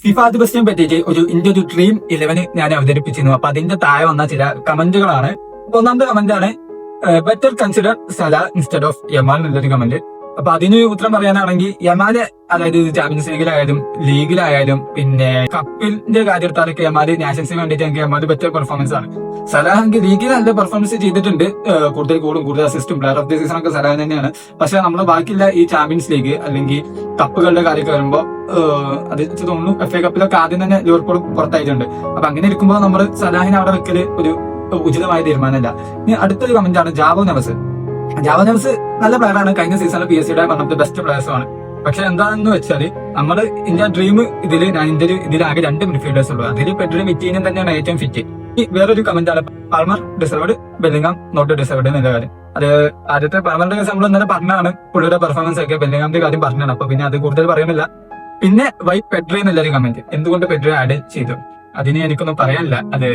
FIFA the ബെസ്റ്റിനെ പറ്റിയിട്ട് India ഒരു dream 11 ഞാൻ അവതരിപ്പിച്ചിരുന്നു. അപ്പൊ അതിന്റെ താഴെ വന്ന ചില കമന്റുകളാണ്. ഒന്നാമത്തെ കമന്റ് ആണ് better consider Salah instead of Yamal എന്നുള്ളൊരു കമന്റ്. അപ്പൊ അതിന് ഉത്തരം പറയാനാണെങ്കിൽ യമാല്, അതായത് ചാമ്പ്യൻസ് ലീഗിലായാലും ലീഗിലായാലും പിന്നെ കപ്പിന്റെ കാര്യം എടുത്താലൊക്കെ യമാല് നാഷൻസിന് വേണ്ടിയിട്ട് എനിക്ക് യമാല് ബെറ്റർ പെർഫോമൻസ് ആണ്. സലാഹ് ലീഗിൽ നല്ല പെർഫോമൻസ് ചെയ്തിട്ടുണ്ട്, കൂടുതൽ ഗോളും കൂടുതൽ അസിസ്റ്റും പ്ലെയർ ഓഫ് ദി സീസൺ ഒക്കെ സലാഹ് തന്നെയാണ്. പക്ഷെ നമ്മളെ ബാക്കിയുള്ള ഈ ചാമ്പ്യൻസ് ലീഗ് അല്ലെങ്കിൽ കപ്പുകളുടെ കാര്യമൊക്കെ വരുമ്പോൾ അത് തോന്നുന്നു FA കപ്പിലൊക്കെ ആദ്യം തന്നെ ലിവർപൂൾ പുറത്തായിട്ടുണ്ട്. അപ്പൊ അങ്ങനെ ഇരിക്കുമ്പോൾ നമ്മൾ സലാഹിനെ അവിടെ വെക്കല് ഒരു ഉചിതമായ തീരുമാനമല്ല. ഇനി അടുത്തൊരു കമന്റ് ആണ് ജാവോ നവസ്. ജാവോ നവസ് നല്ല പ്ലെയറാണ്, കഴിഞ്ഞ സീസണിൽ PSGയുടെ വൺ ഓഫ് ദി ബെസ്റ്റ് പ്ലെയേഴ്സുമാണ്. പക്ഷെ എന്താണെന്ന് വെച്ചാല് നമ്മുടെ ഇന്ത്യ ഡ്രീം ഇതിൽ ആകെ 2 മിഡ്ഫീൽഡേഴ്സ് ഉള്ളൂ. അതിൽ പെഡ്രി മിറ്റീനും തന്നെയാണ് ഏറ്റവും ഫിറ്റ്. ഈ വേറൊരു കമന്റ് ആണ് Palmer deserved, Bellingham not deserved എന്നുള്ള കാര്യം. അത് ആദ്യത്തെ പാൽമറിന്റെ കേസ് നമ്മൾ ഇന്നലെ പറഞ്ഞാണ്, പുള്ളിയുടെ പെർഫോമൻസ് ഒക്കെ. ബെല്ലിംഗാമിന്റെ കാര്യം പറഞ്ഞാണ്, അപ്പൊ പിന്നെ അത് കൂടുതൽ പറയുന്നില്ല. പിന്നെ വൈ പെഡ്രി എന്നുള്ളൊരു കമന്റ്, എന്തുകൊണ്ട് പെഡ്രി ആഡ് ചെയ്തു അതിന് എനിക്കൊന്നും പറയാനില്ല. അത്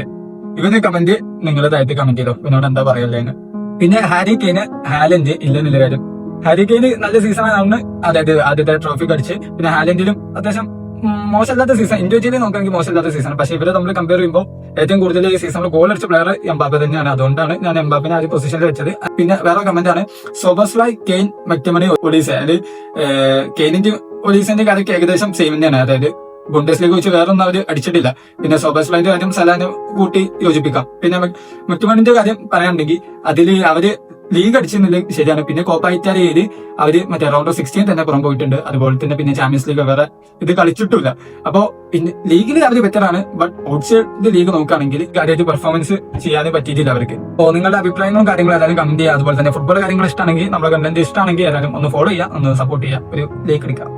ഇവന് കമന്റ് നിങ്ങൾ താഴത്ത് കമന്റ് ചെയ്തോ, ഇവനോട് എന്താ പറയല്ലേന്ന്. പിന്നെ ഹാരി കെയ്ന് ഹാലൻഡ് ഇല്ലെന്നുള്ള കാര്യം. ഹാരി കെയ്ന് നല്ല സീസണാണ്, അതായത് ആദ്യത്തെ ട്രോഫി അടിച്ച്. പിന്നെ ഹാലൻഡിലും അത്യാവശ്യം മോശമില്ലാത്ത സീസൺ, ഇൻഡിവിജ്വലി നോക്കുകയാണെങ്കിൽ മോശമില്ലാത്ത സീസൺ. പക്ഷെ ഇവരെ നമ്മൾ കമ്പയർ ചെയ്യുമ്പോൾ ഏറ്റവും കൂടുതൽ ഈ സീസണിൽ ഗോൾ അടിച്ച പ്ലെയർ എംബാപ്പെ തന്നെയാണ്. അതുകൊണ്ടാണ് ഞാൻ എംബാപ്പിനെ ആ ഒരു പൊസിഷനിൽ വെച്ചത്. പിന്നെ വേറെ കമന്റ് ആണ് സോബസ്ലൈ കെയ്ൻ മക്ടമണി ഒലീസ. അതായത് കെയ്നിന്റെ ഒലീസിന്റെ കാര്യമൊക്കെ ഏകദേശം സെയിം തന്നെയാണ്. അതായത് ബുണ്ടസ് ലീഗ് വെച്ച് വേറൊന്നും അവർ അടിച്ചിട്ടില്ല. പിന്നെ സോബസ്ലൈന്റെ കാര്യം സലാനെ കൂട്ടി യോജിപ്പിക്കാം. പിന്നെ മക്ടമണിന്റെ കാര്യം പറയാനുണ്ടെങ്കിൽ അതിൽ അവര് ലീഗ് അടിച്ചെന്നില്ല ശരിയാണ്. പിന്നെ കോപ്പ ഇറ്റാലിയയില് അവര് മറ്റേ റൗണ്ട് ഓഫ് 16 തന്നെ പുറം പോയിട്ടുണ്ട്. അതുപോലെ തന്നെ പിന്നെ ചാമ്പ്യൻസ് ലീഗ് വേറെ ഇത് കളിച്ചിട്ടില്ല. അപ്പോ പിന്നെ ലീഗിൽ അവര് ബെറ്ററാണ്. ബട്ട് ഔട്ട്സൈഡ് ലീഗ് നോക്കുകയാണെങ്കിൽ കാര്യമായിട്ട് പെർഫോമൻസ് ചെയ്യാൻ പറ്റിയിട്ടില്ല അവർക്ക്. അപ്പോൾ നിങ്ങളുടെ അഭിപ്രായങ്ങളും കാര്യങ്ങളും എല്ലാവരും കമന്റ് ചെയ്യുക. അതുപോലെ തന്നെ ഫുട്ബോൾ കാര്യങ്ങൾ ഇഷ്ടമാണെങ്കിൽ, നമ്മുടെ കണ്ടന്റ് ഇഷ്ടമാണെങ്കിൽ എല്ലാവരും ഒന്ന് ഫോളോ ചെയ്യുക, ഒന്ന് സപ്പോർട്ട് ചെയ്യുക, ഒരു ലൈക്ക് അടിക്കുക.